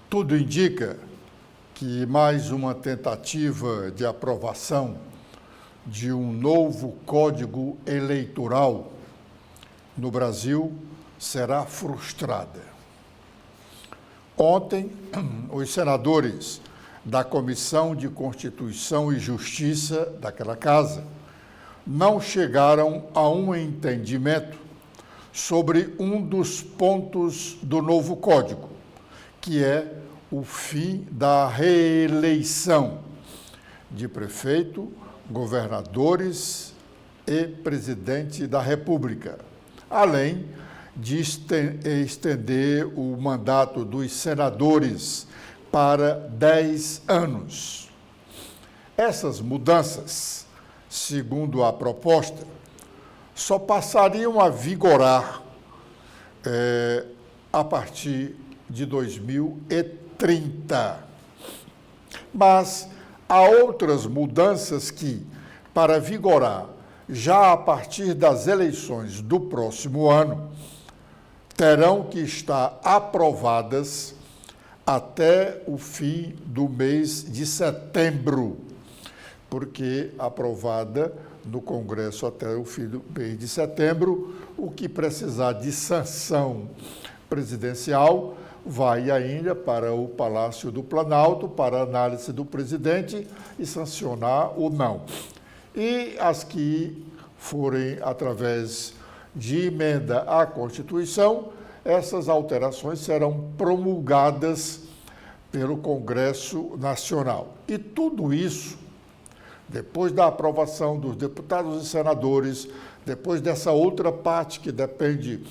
Tudo indica que mais uma tentativa de aprovação de um novo Código Eleitoral no Brasil será frustrada. Ontem, os senadores da Comissão de Constituição e Justiça daquela casa não chegaram a um entendimento sobre um dos pontos do novo Código, que é o fim da reeleição de prefeito, governadores e presidente da República, além de estender o mandato dos senadores para 10 anos. Essas mudanças, segundo a proposta, só passariam a vigorar a partir de 2030. Mas há outras mudanças que, para vigorar já a partir das eleições do próximo ano, terão que estar aprovadas até o fim do mês de setembro, porque aprovada no Congresso até o fim do mês de setembro, o que precisar de sanção presidencial vai ainda para o Palácio do Planalto, para análise do presidente e sancionar ou não. E as que forem através de emenda à Constituição, essas alterações serão promulgadas pelo Congresso Nacional. E tudo isso, depois da aprovação dos deputados e senadores, depois dessa outra parte que depende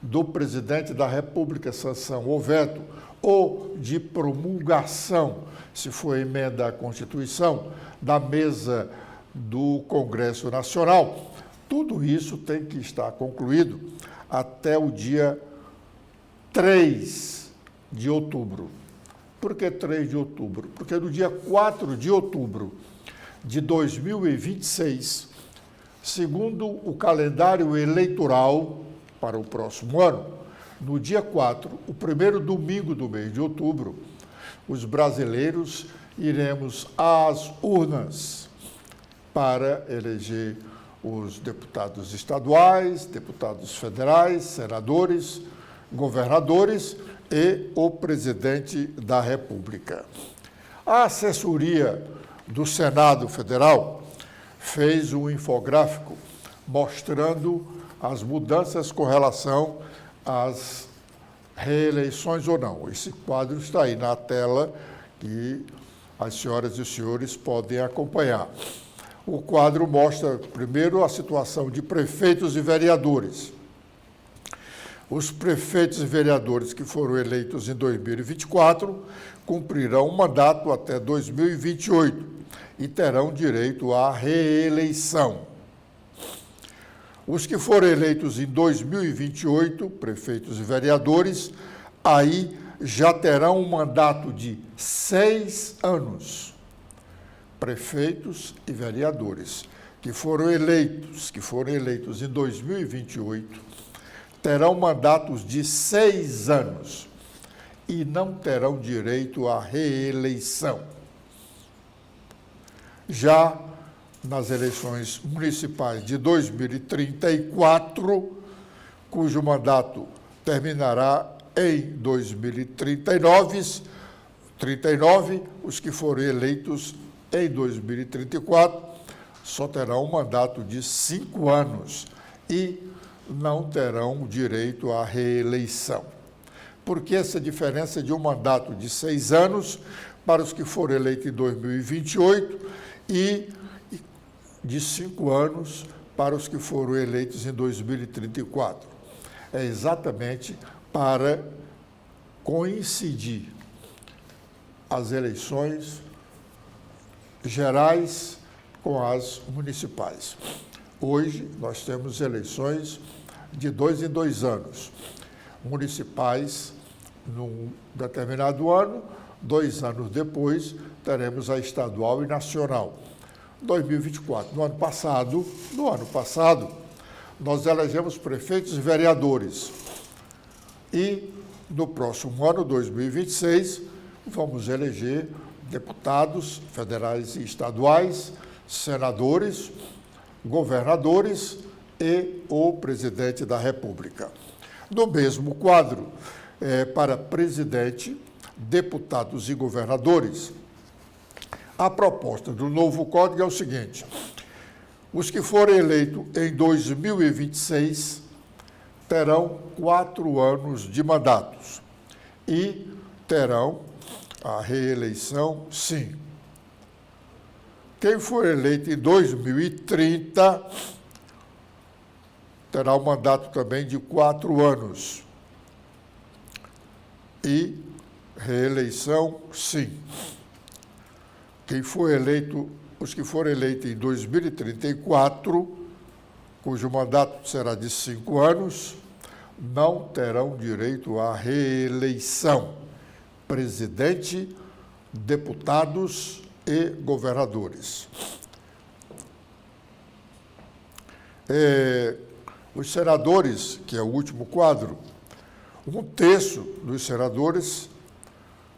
do presidente da República, sanção ou veto, ou de promulgação, se for emenda à Constituição, da mesa do Congresso Nacional, tudo isso tem que estar concluído até o dia 3 de outubro. Por que 3 de outubro? Porque no dia 4 de outubro de 2026, segundo o calendário eleitoral para o próximo ano, no dia 4, o primeiro domingo do mês de outubro, os brasileiros iremos às urnas para eleger os deputados estaduais, deputados federais, senadores, governadores e o presidente da República. A assessoria do Senado Federal fez um infográfico mostrando as mudanças com relação às reeleições ou não. Esse quadro está aí na tela que as senhoras e os senhores podem acompanhar. O quadro mostra, primeiro, a situação de prefeitos e vereadores. Os prefeitos e vereadores que foram eleitos em 2024 cumprirão o mandato até 2028 e terão direito à reeleição. Os que foram eleitos em 2028, prefeitos e vereadores, aí já terão um mandato de 6 anos. Prefeitos e vereadores que foram eleitos em 2028, terão mandatos de 6 anos e não terão direito à reeleição. Já nas eleições municipais de 2034, cujo mandato terminará em 2039, os que foram eleitos em 2034 só terão um mandato de 5 anos e não terão direito à reeleição. Por que essa diferença de um mandato de 6 anos para os que foram eleitos em 2028 e de 5 anos para os que foram eleitos em 2034? É exatamente para coincidir as eleições gerais com as municipais. Hoje, nós temos eleições de 2 em 2 anos. Municipais, num determinado ano, 2 anos depois, teremos a estadual e nacional. 2024. No ano passado, nós elegemos prefeitos e vereadores. E, no próximo ano, 2026, vamos eleger deputados federais e estaduais, senadores, governadores e o presidente da República. No mesmo quadro, para presidente, deputados e governadores, a proposta do novo Código é o seguinte: os que forem eleitos em 2026 terão 4 anos de mandatos e terão a reeleição, sim. Quem for eleito em 2030 terá um mandato também de 4 anos e reeleição, sim. Quem for eleito, os que forem eleitos em 2034, cujo mandato será de 5 anos, não terão direito à reeleição. Presidente, deputados e governadores. Os senadores, que é o último quadro, 1/3 dos senadores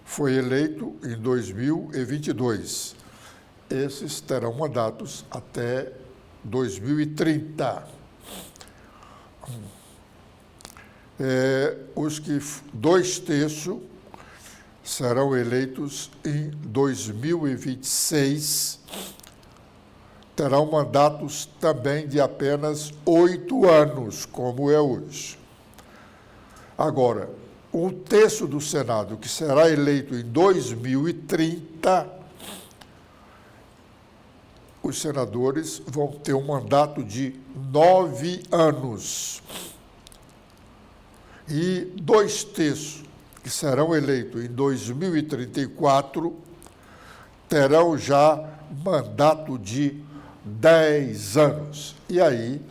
foi eleito em 2022. Esses terão mandatos até 2030. Os que 2/3 serão eleitos em 2026, terão mandatos também de apenas 8 anos, como é hoje. Agora, 1/3 do Senado, que será eleito em 2030, os senadores vão ter um mandato de 9 anos. E 2/3 que serão eleitos em 2034 terão já mandato de 10 anos. E aí,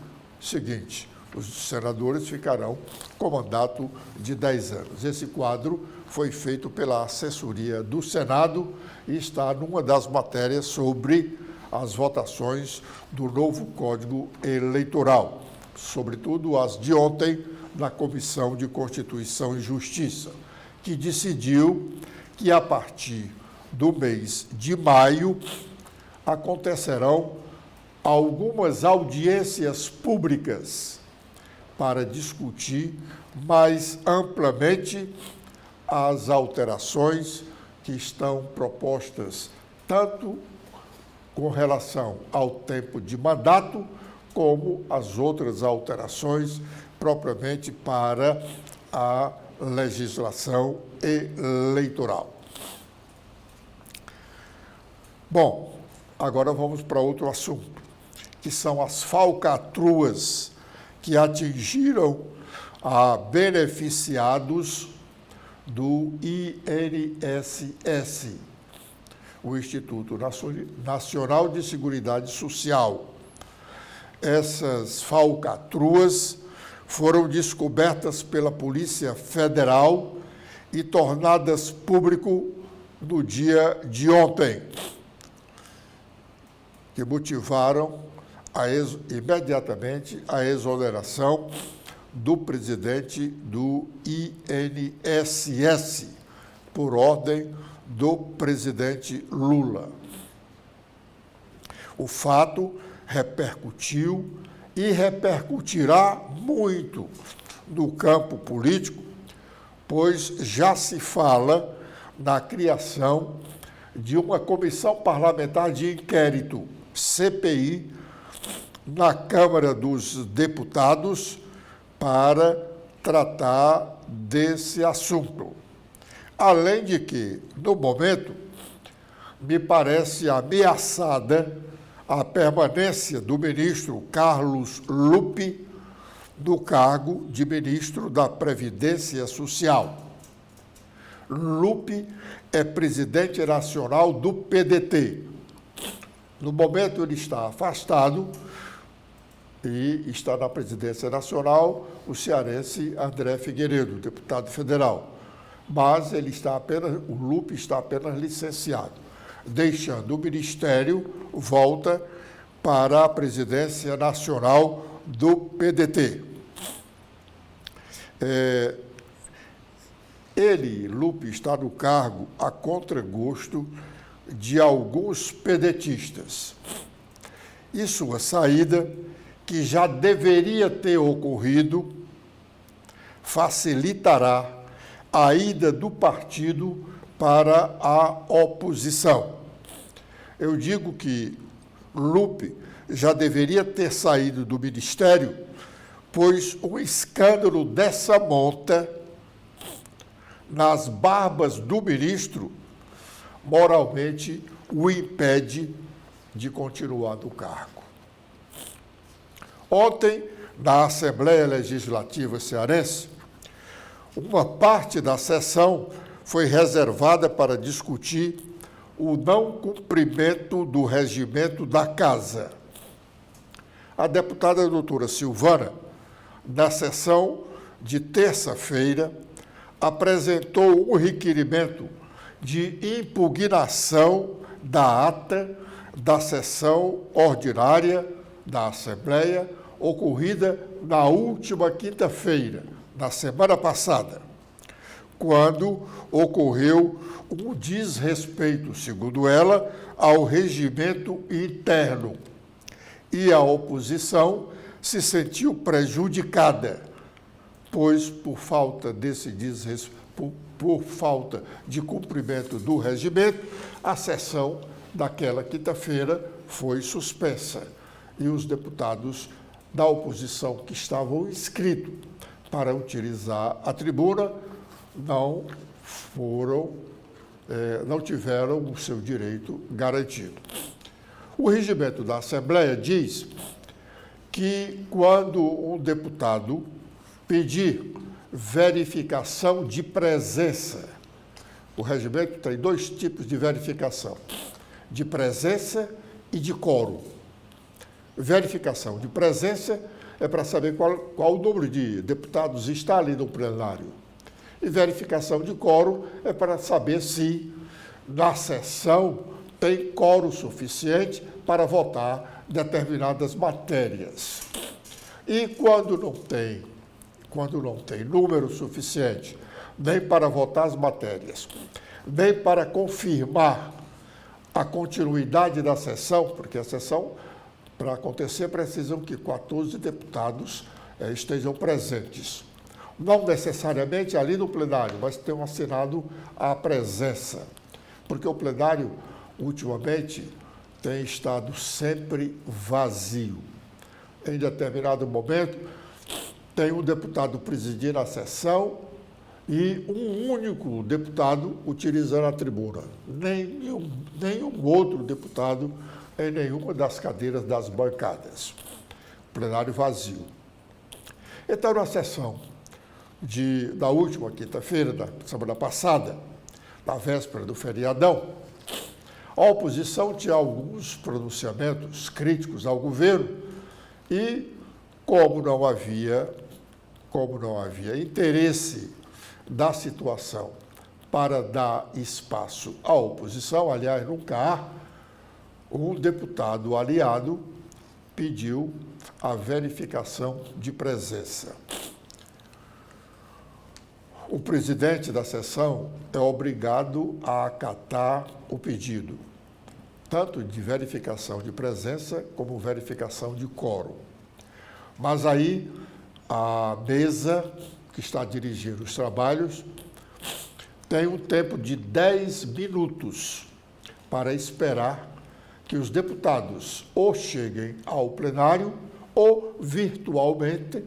seguinte, os senadores ficarão com mandato de 10 anos. Esse quadro foi feito pela assessoria do Senado e está numa das matérias sobre as votações do novo Código Eleitoral, sobretudo as de ontem, na Comissão de Constituição e Justiça, que decidiu que, a partir do mês de maio, acontecerão algumas audiências públicas para discutir mais amplamente as alterações que estão propostas, tanto com relação ao tempo de mandato, como as outras alterações propriamente para a legislação eleitoral. Bom, agora vamos para outro assunto, que são as falcatruas que atingiram a beneficiados do INSS, o Instituto Nacional de Seguridade Social. Essas falcatruas foram descobertas pela Polícia Federal e tornadas público no dia de ontem, que motivaram imediatamente a exoneração do presidente do INSS, por ordem do presidente Lula. O fato repercutiu e repercutirá muito no campo político, pois já se fala na criação de uma comissão parlamentar de inquérito, CPI, na Câmara dos Deputados para tratar desse assunto. Além de que, no momento, me parece ameaçada a permanência do ministro Carlos Lupe no cargo de ministro da Previdência Social. Lupe é presidente nacional do PDT. No momento ele está afastado e está na presidência nacional o cearense André Figueiredo, deputado federal. Mas o Lupe está apenas licenciado. Deixando o ministério, volta para a presidência nacional do PDT. Ele, Lupe, está no cargo a contragosto de alguns pedetistas. E sua saída, que já deveria ter ocorrido, facilitará a ida do partido para a oposição. Eu digo que Lupe já deveria ter saído do ministério, pois um escândalo dessa monta nas barbas do ministro moralmente o impede de continuar no cargo. Ontem, na Assembleia Legislativa Cearense, uma parte da sessão foi reservada para discutir o não cumprimento do regimento da Casa. A deputada doutora Silvana, na sessão de terça-feira, apresentou um requerimento de impugnação da ata da sessão ordinária da Assembleia, ocorrida na última quinta-feira, na semana passada, quando ocorreu um desrespeito, segundo ela, ao regimento interno. E a oposição se sentiu prejudicada, pois, por falta desse por falta de cumprimento do regimento, a sessão daquela quinta-feira foi suspensa. E os deputados da oposição que estavam inscritos para utilizar a tribuna não tiveram o seu direito garantido. O regimento da Assembleia diz que quando um deputado pedir verificação de presença, o regimento tem dois tipos de verificação, de presença e de quórum. Verificação de presença é para saber qual o número de deputados está ali no plenário. E verificação de quórum é para saber se na sessão tem quórum suficiente para votar determinadas matérias. E quando não tem número suficiente nem para votar as matérias, nem para confirmar a continuidade da sessão, porque a sessão, para acontecer, precisam que 14 deputados estejam presentes. Não necessariamente ali no plenário, mas tenham assinado a presença, porque o plenário, ultimamente, tem estado sempre vazio. Em determinado momento, tem um deputado presidindo a sessão e um único deputado utilizando a tribuna. Nenhum outro deputado em nenhuma das cadeiras das bancadas. Plenário vazio. Então, na sessão da última quinta-feira, da semana passada, na véspera do feriadão, a oposição tinha alguns pronunciamentos críticos ao governo e, como não havia interesse da situação para dar espaço à oposição, aliás, nunca há, um deputado aliado pediu a verificação de presença. O presidente da sessão é obrigado a acatar o pedido, tanto de verificação de presença como verificação de quórum. Mas aí a mesa que está dirigindo os trabalhos tem um tempo de 10 minutos para esperar que os deputados ou cheguem ao plenário ou virtualmente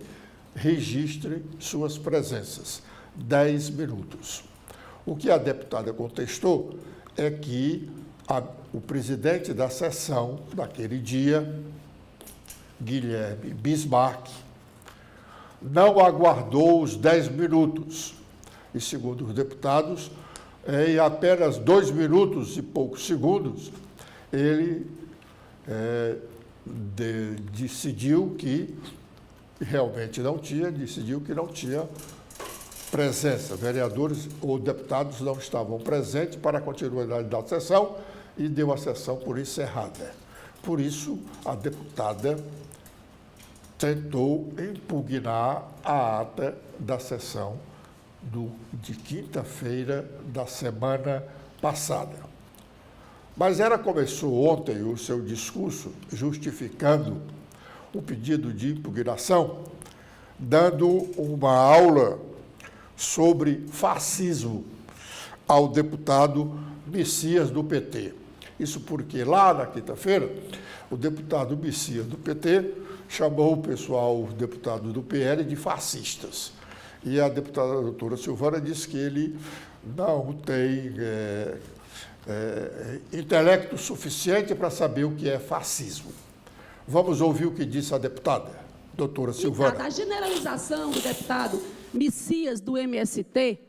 registrem suas presenças. 10 minutos. O que a deputada contestou é que o presidente da sessão daquele dia, Guilherme Bismarck, não aguardou os 10 minutos. E, segundo os deputados, em apenas 2 minutos e poucos segundos, ele decidiu que realmente decidiu que não tinha presença. Vereadores ou deputados não estavam presentes para a continuidade da sessão e deu a sessão por encerrada. Por isso, a deputada tentou impugnar a ata da sessão de quinta-feira da semana passada. Mas ela começou ontem o seu discurso justificando o pedido de impugnação, dando uma aula sobre fascismo ao deputado Messias do PT. Isso porque lá na quinta-feira, o deputado Messias do PT chamou o pessoal, os deputados do PL, de fascistas. E a deputada doutora Silvana disse que ele não tem intelecto suficiente para saber o que é fascismo. Vamos ouvir o que disse a deputada, doutora Silvana. A generalização do deputado Messias do MST,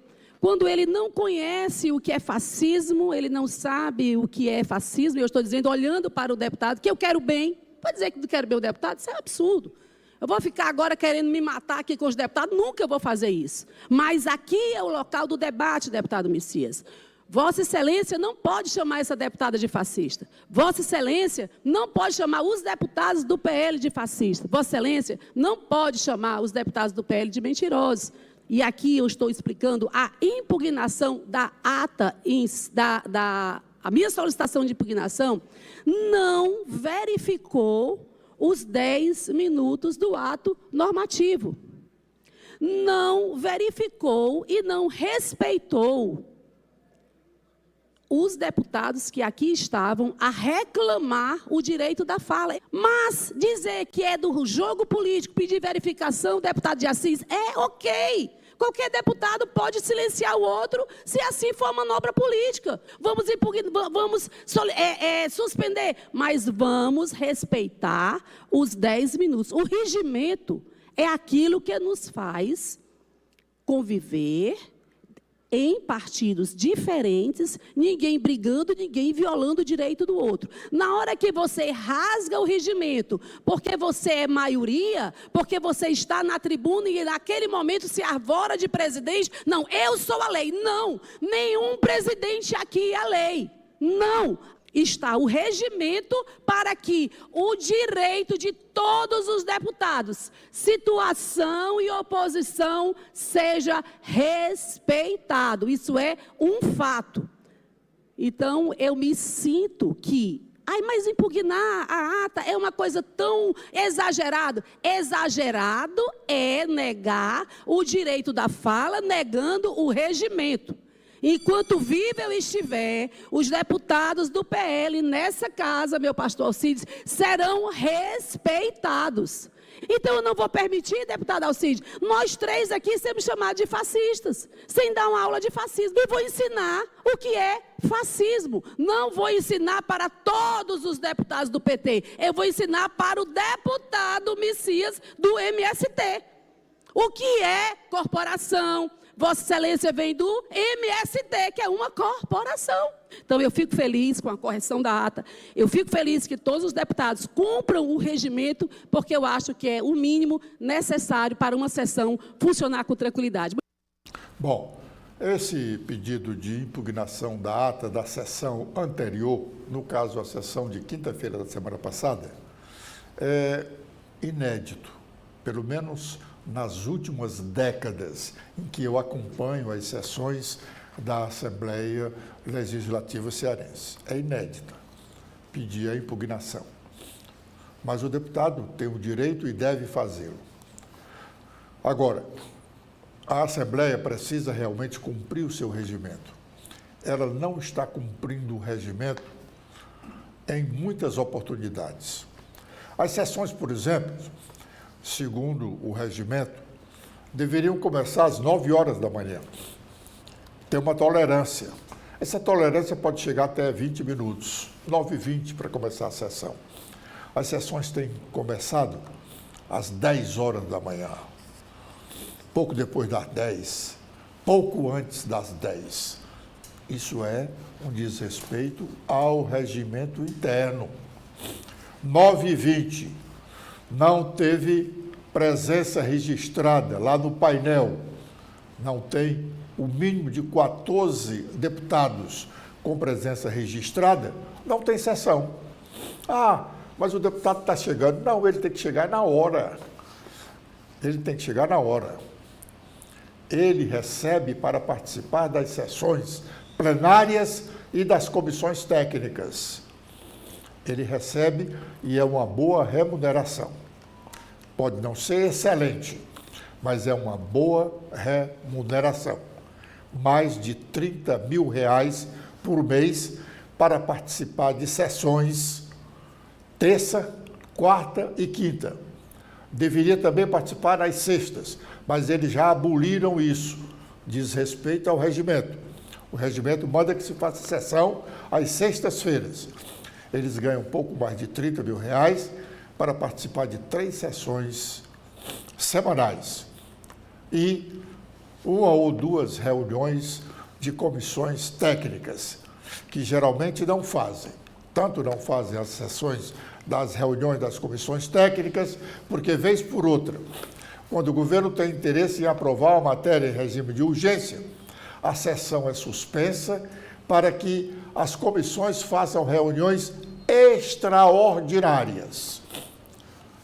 quando ele não conhece o que é fascismo, ele não sabe o que é fascismo, eu estou dizendo, olhando para o deputado, que eu quero bem, pode dizer que não quero bem o deputado, isso é um absurdo. Eu vou ficar agora querendo me matar aqui com os deputados, nunca vou fazer isso. Mas aqui é o local do debate, deputado Messias. Vossa Excelência não pode chamar essa deputada de fascista. Vossa Excelência não pode chamar os deputados do PL de fascista. Vossa Excelência não pode chamar os deputados do PL de mentirosos. E aqui eu estou explicando a impugnação da ata, a minha solicitação de impugnação não verificou os 10 minutos do ato normativo. Não verificou e não respeitou os deputados que aqui estavam a reclamar o direito da fala. Mas dizer que é do jogo político, pedir verificação, deputado de Assis, é ok. Qualquer deputado pode silenciar o outro se assim for manobra política. Vamos suspender, mas vamos respeitar os 10 minutos. O regimento é aquilo que nos faz conviver em partidos diferentes, ninguém brigando, ninguém violando o direito do outro. Na hora que você rasga o regimento, porque você é maioria, porque você está na tribuna e naquele momento se arvora de presidente, não, eu sou a lei. Não, nenhum presidente aqui é a lei. Não. Está o regimento para que o direito de todos os deputados, situação e oposição, seja respeitado. Isso é um fato. Então, eu me sinto que... mas impugnar a ata é uma coisa tão exagerada. Exagerado é negar o direito da fala, negando o regimento. Enquanto vivo eu estiver, os deputados do PL nessa casa, meu pastor Alcides, serão respeitados. Então eu não vou permitir, deputado Alcides, nós três aqui sermos chamados de fascistas, sem dar uma aula de fascismo. E vou ensinar o que é fascismo. Não vou ensinar para todos os deputados do PT, eu vou ensinar para o deputado Messias do MST. O que é corporação? Vossa Excelência vem do MST, que é uma corporação. Então, eu fico feliz com a correção da ata. Eu fico feliz que todos os deputados cumpram o regimento, porque eu acho que é o mínimo necessário para uma sessão funcionar com tranquilidade. Bom, esse pedido de impugnação da ata da sessão anterior, no caso a sessão de quinta-feira da semana passada, é inédito, pelo menos nas últimas décadas em que eu acompanho as sessões da Assembleia Legislativa Cearense. É inédito pedir a impugnação. Mas o deputado tem o direito e deve fazê-lo. Agora, a Assembleia precisa realmente cumprir o seu regimento. Ela não está cumprindo o regimento em muitas oportunidades. As sessões, por exemplo, segundo o regimento, deveriam começar às 9 horas da manhã. Tem uma tolerância. Essa tolerância pode chegar até 20 minutos, 9h20 para começar a sessão. As sessões têm começado às 10 horas da manhã, pouco depois das 10, pouco antes das 10. Isso é um desrespeito ao regimento interno. 9h20. Não teve presença registrada lá no painel. Não tem o mínimo de 14 deputados com presença registrada, não tem sessão. Mas o deputado está chegando. Não, ele tem que chegar na hora. Ele tem que chegar na hora. ele recebe para participar das sessões plenárias e das comissões técnicas. Ele recebe e é uma boa remuneração. Pode não ser excelente, mas é uma boa remuneração. Mais de R$30 mil por mês para participar de sessões terça, quarta e quinta. Deveria também participar nas sextas, mas eles já aboliram isso. Diz respeito ao regimento. O regimento manda que se faça sessão às sextas-feiras. Eles ganham um pouco mais de R$30 mil para participar de 3 sessões semanais e 1 ou 2 reuniões de comissões técnicas, que geralmente não fazem. Tanto não fazem as sessões das reuniões das comissões técnicas, porque vez por outra, quando o governo tem interesse em aprovar uma matéria em regime de urgência, a sessão é suspensa para que as comissões façam reuniões extraordinárias.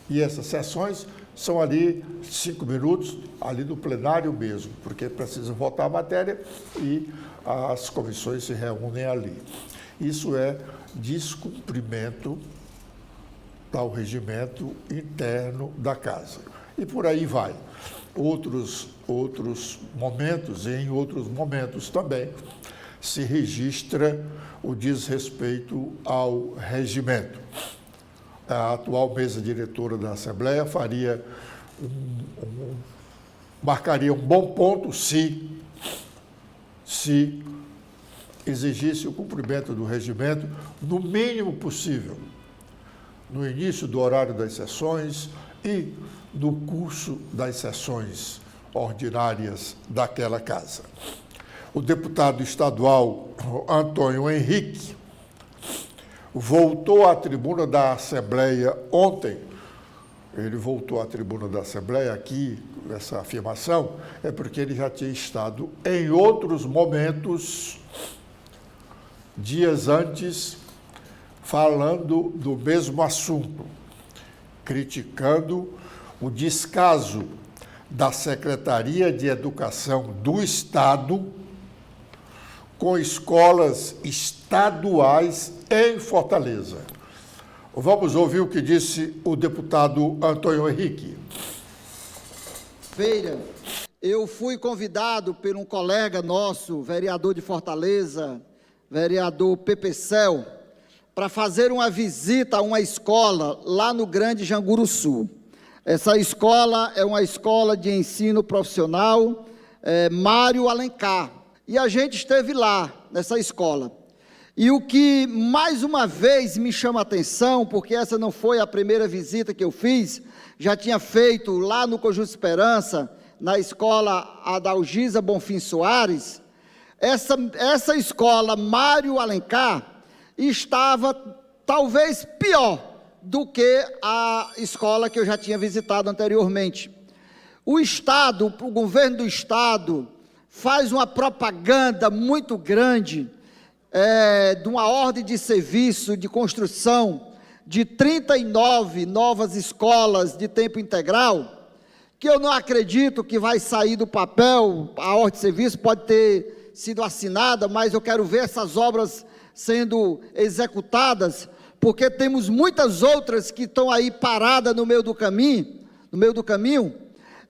E essas sessões são ali 5 minutos, ali no plenário mesmo, porque precisa votar a matéria e as comissões se reúnem ali. Isso é descumprimento ao regimento interno da Casa. E por aí vai. Outros momentos, e em outros momentos também, se registra o desrespeito ao regimento. A atual mesa diretora da Assembleia marcaria um bom ponto se exigisse o cumprimento do regimento no mínimo possível, no início do horário das sessões e no curso das sessões ordinárias daquela casa. O deputado estadual Antônio Henrique voltou à tribuna da Assembleia ontem. Ele voltou à tribuna da Assembleia aqui, essa afirmação, é porque ele já tinha estado em outros momentos, dias antes, falando do mesmo assunto, criticando o descaso da Secretaria de Educação do Estado com escolas estaduais em Fortaleza. Vamos ouvir o que disse o deputado Antônio Henrique. Eu fui convidado por um colega nosso, vereador de Fortaleza, vereador Pepecel, para fazer uma visita a uma escola lá no Grande Janguruçu. Essa escola é uma escola de ensino profissional, Mário Alencar. E a gente esteve lá, nessa escola. E o que mais uma vez me chama a atenção, porque essa não foi a primeira visita que eu fiz, já tinha feito lá no Conjunto Esperança, na escola Adalgisa Bonfim Soares, essa escola Mário Alencar estava talvez pior do que a escola que eu já tinha visitado anteriormente. O Estado, o governo do Estado, faz uma propaganda muito grande de uma ordem de serviço de construção de 39 novas escolas de tempo integral, que eu não acredito que vai sair do papel. A ordem de serviço pode ter sido assinada, mas eu quero ver essas obras sendo executadas, porque temos muitas outras que estão aí paradas no meio do caminho.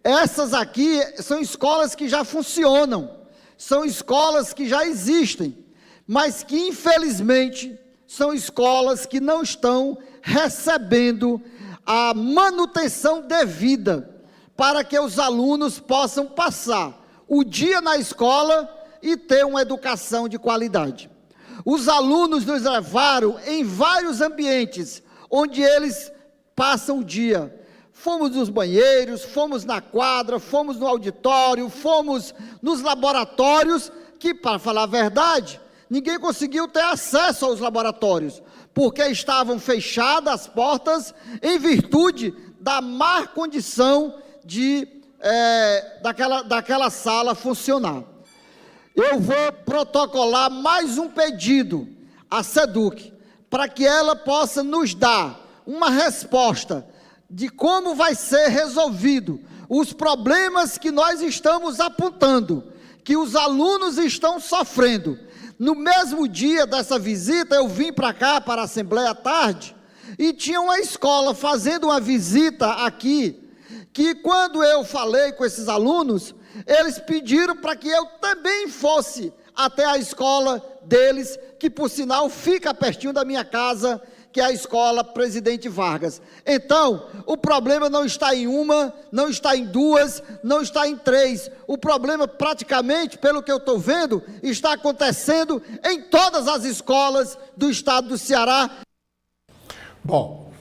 Essas aqui são escolas que já funcionam, são escolas que já existem, mas que infelizmente são escolas que não estão recebendo a manutenção devida para que os alunos possam passar o dia na escola e ter uma educação de qualidade. Os alunos nos levaram em vários ambientes onde eles passam o dia. Fomos nos banheiros, fomos na quadra, fomos no auditório, fomos nos laboratórios, que, para falar a verdade, ninguém conseguiu ter acesso aos laboratórios, porque estavam fechadas as portas em virtude da má condição daquela sala funcionar. Eu vou protocolar mais um pedido à SEDUC, para que ela possa nos dar uma resposta de como vai ser resolvido os problemas que nós estamos apontando, que os alunos estão sofrendo. No mesmo dia dessa visita, eu vim para cá, para a Assembleia à tarde, e tinha uma escola fazendo uma visita aqui, que quando eu falei com esses alunos, eles pediram para que eu também fosse até a escola deles, que por sinal fica pertinho da minha casa, que é a escola Presidente Vargas. Então, o problema não está em uma, não está em duas, não está em três. O problema, praticamente, pelo que eu estou vendo, está acontecendo em todas as escolas do estado do Ceará. Bom,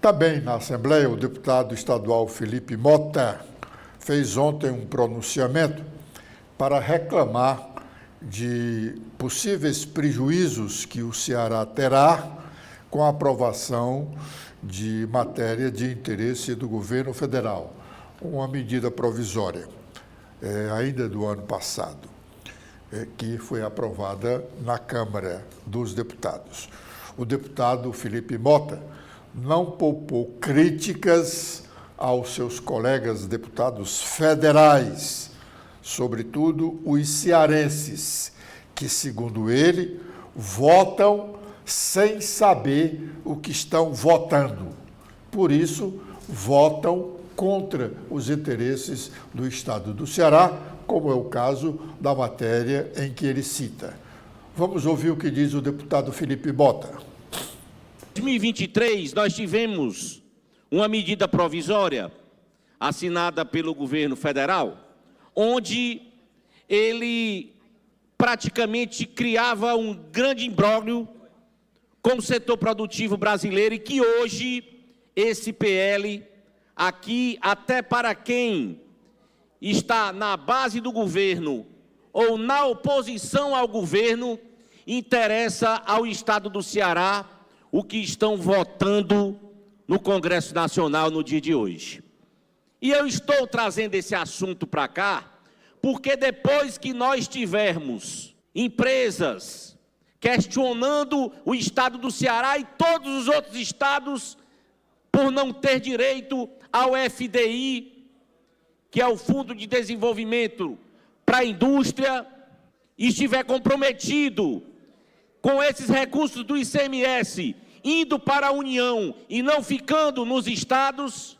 também na Assembleia, o deputado estadual Felipe Mota fez ontem um pronunciamento para reclamar de possíveis prejuízos que o Ceará terá com a aprovação de matéria de interesse do governo federal, uma medida provisória, ainda do ano passado, que foi aprovada na Câmara dos Deputados. O deputado Felipe Mota não poupou críticas aos seus colegas deputados federais, sobretudo os cearenses, que, segundo ele, votam sem saber o que estão votando. Por isso, votam contra os interesses do Estado do Ceará, como é o caso da matéria em que ele cita. Vamos ouvir o que diz o deputado Felipe Mota. Em 2023, nós tivemos uma medida provisória assinada pelo governo federal, onde ele praticamente criava um grande imbróglio com o setor produtivo brasileiro, e que hoje esse PL aqui, até para quem está na base do governo ou na oposição ao governo, interessa ao Estado do Ceará o que estão votando no Congresso Nacional no dia de hoje. E eu estou trazendo esse assunto para cá, porque depois que nós tivermos empresas questionando o Estado do Ceará e todos os outros estados por não ter direito ao FDI, que é o Fundo de Desenvolvimento para a Indústria, e estiver comprometido com esses recursos do ICMS indo para a União e não ficando nos estados,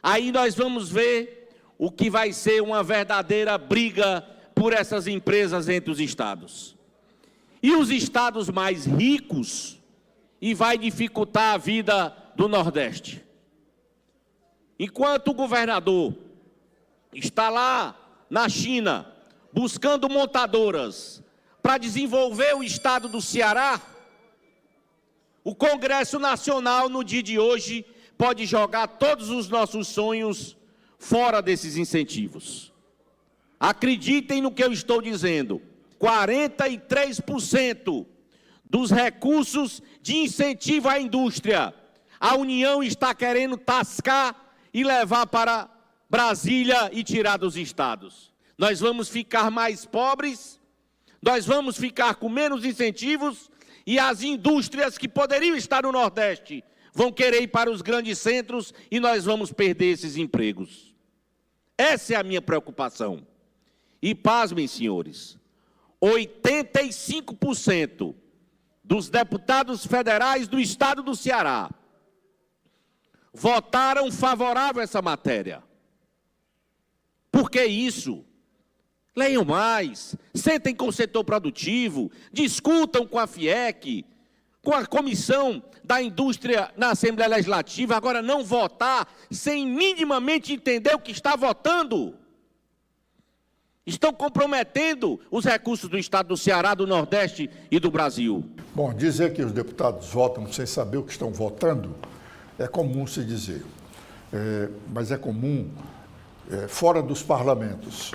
aí nós vamos ver o que vai ser uma verdadeira briga por essas empresas entre os estados. E os estados mais ricos, e vai dificultar a vida do Nordeste. Enquanto o governador está lá na China, buscando montadoras para desenvolver o estado do Ceará, o Congresso Nacional, no dia de hoje, pode jogar todos os nossos sonhos fora desses incentivos. Acreditem no que eu estou dizendo. 43% dos recursos de incentivo à indústria, a União está querendo tascar e levar para Brasília e tirar dos estados. Nós vamos ficar mais pobres, nós vamos ficar com menos incentivos, e as indústrias que poderiam estar no Nordeste vão querer ir para os grandes centros e nós vamos perder esses empregos. Essa é a minha preocupação. E pasmem, senhores, 85% dos deputados federais do estado do Ceará votaram favorável a essa matéria. Por que isso? Leiam mais, sentem com o setor produtivo, discutam com a FIEC, com a Comissão da Indústria na Assembleia Legislativa. Agora, não votar sem minimamente entender o que está votando. Estão comprometendo os recursos do estado do Ceará, do Nordeste e do Brasil. Bom, dizer que os deputados votam sem saber o que estão votando é comum se dizer, mas é comum fora dos parlamentos.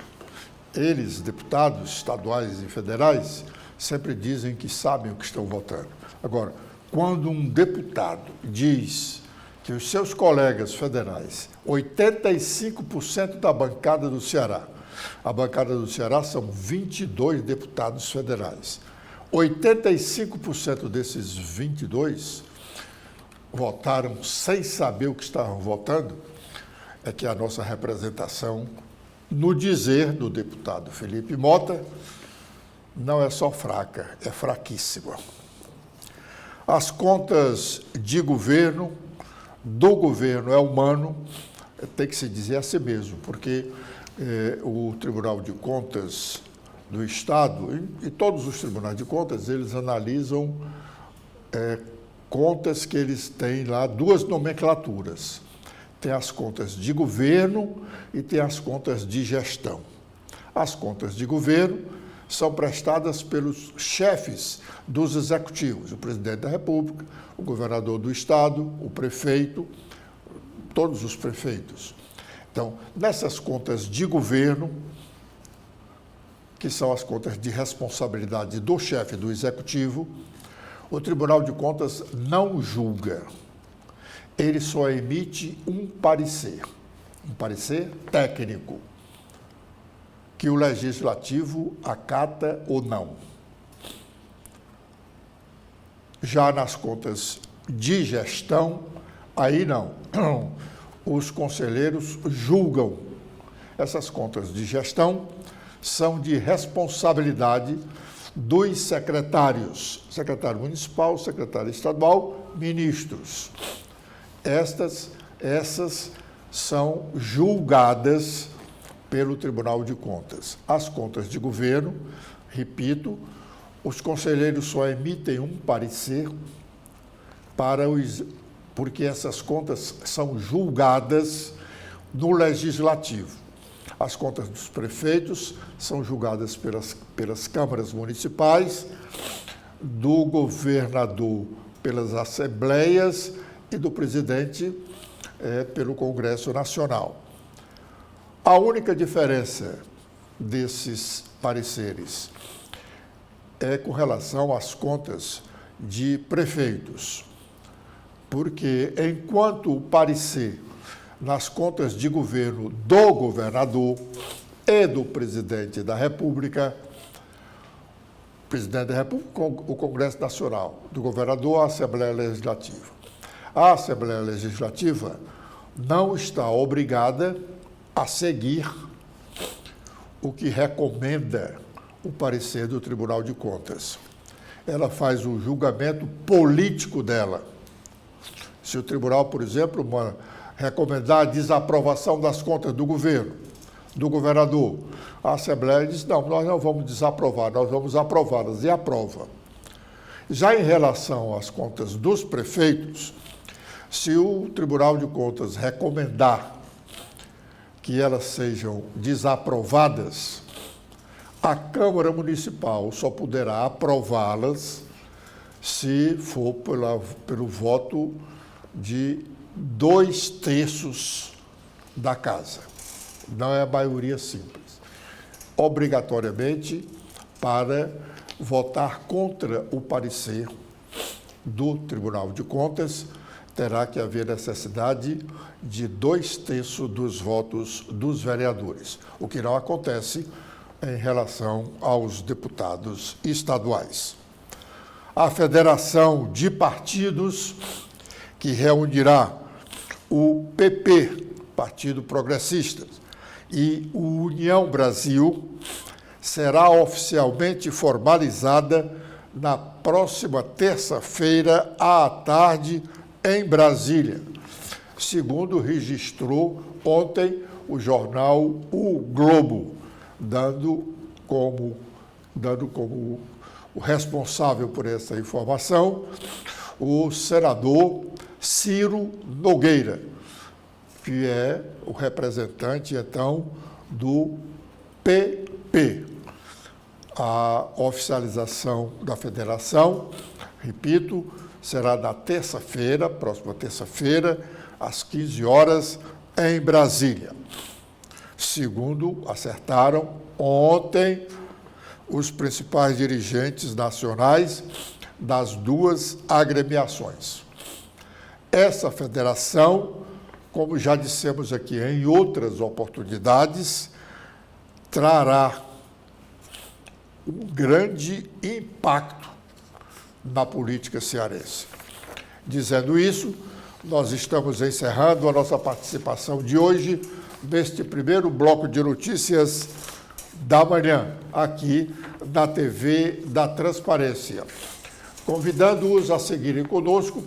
Eles, deputados estaduais e federais, sempre dizem que sabem o que estão votando. Agora, quando um deputado diz que os seus colegas federais, 85% da bancada do Ceará, a bancada do Ceará são 22 deputados federais, 85% desses 22 votaram sem saber o que estavam votando, é que a nossa representação, no dizer do deputado Felipe Mota, não é só fraca, é fraquíssima. As contas de governo, do governo é humano, tem que se dizer a si mesmo, porque o Tribunal de Contas do Estado e todos os tribunais de contas, eles analisam contas que eles têm lá, duas nomenclaturas. Tem as contas de governo e tem as contas de gestão. As contas de governo são prestadas pelos chefes dos executivos, o presidente da República, o governador do Estado, o prefeito, todos os prefeitos. Então, nessas contas de governo, que são as contas de responsabilidade do chefe do executivo, o Tribunal de Contas não julga. Ele só emite um parecer técnico, que o legislativo acata ou não. Já nas contas de gestão, aí não. Os conselheiros julgam. Essas contas de gestão são de responsabilidade dos secretários, secretário municipal, secretário estadual, ministros. Essas são julgadas pelo Tribunal de Contas. As contas de governo, repito, os conselheiros só emitem um parecer porque essas contas são julgadas no Legislativo. As contas dos prefeitos são julgadas pelas câmaras municipais, do governador pelas assembleias e do presidente pelo Congresso Nacional. A única diferença desses pareceres é com relação às contas de prefeitos, porque enquanto o parecer nas contas de governo do governador e do presidente da República, o Congresso Nacional, do governador, a Assembleia Legislativa. A Assembleia Legislativa não está obrigada a seguir o que recomenda o parecer do Tribunal de Contas. Ela faz o julgamento político dela. Se o tribunal, por exemplo, recomendar a desaprovação das contas do governo, do governador, a Assembleia diz, não, nós não vamos desaprovar, nós vamos aprová-las, e aprova. Já em relação às contas dos prefeitos, se o Tribunal de Contas recomendar que elas sejam desaprovadas, a Câmara Municipal só poderá aprová-las se for pelo voto de 2/3 da casa. Não é a maioria simples. Obrigatoriamente, para votar contra o parecer do Tribunal de Contas, terá que haver necessidade de 2/3 dos votos dos vereadores, o que não acontece em relação aos deputados estaduais. A Federação de Partidos, que reunirá o PP, Partido Progressista, e o União Brasil, será oficialmente formalizada na próxima terça-feira à tarde em Brasília, segundo registrou ontem o jornal O Globo, dando como o responsável por essa informação o senador Ciro Nogueira, que é o representante, então, do PP. A oficialização da federação, repito, será na terça-feira, próxima terça-feira, às 15 horas, em Brasília. Segundo acertaram ontem os principais dirigentes nacionais das duas agremiações. Essa federação, como já dissemos aqui em outras oportunidades, trará um grande impacto na política cearense. Dizendo isso, nós estamos encerrando a nossa participação de hoje neste primeiro bloco de notícias da manhã, aqui na TV da Transparência. Convidando-os a seguirem conosco.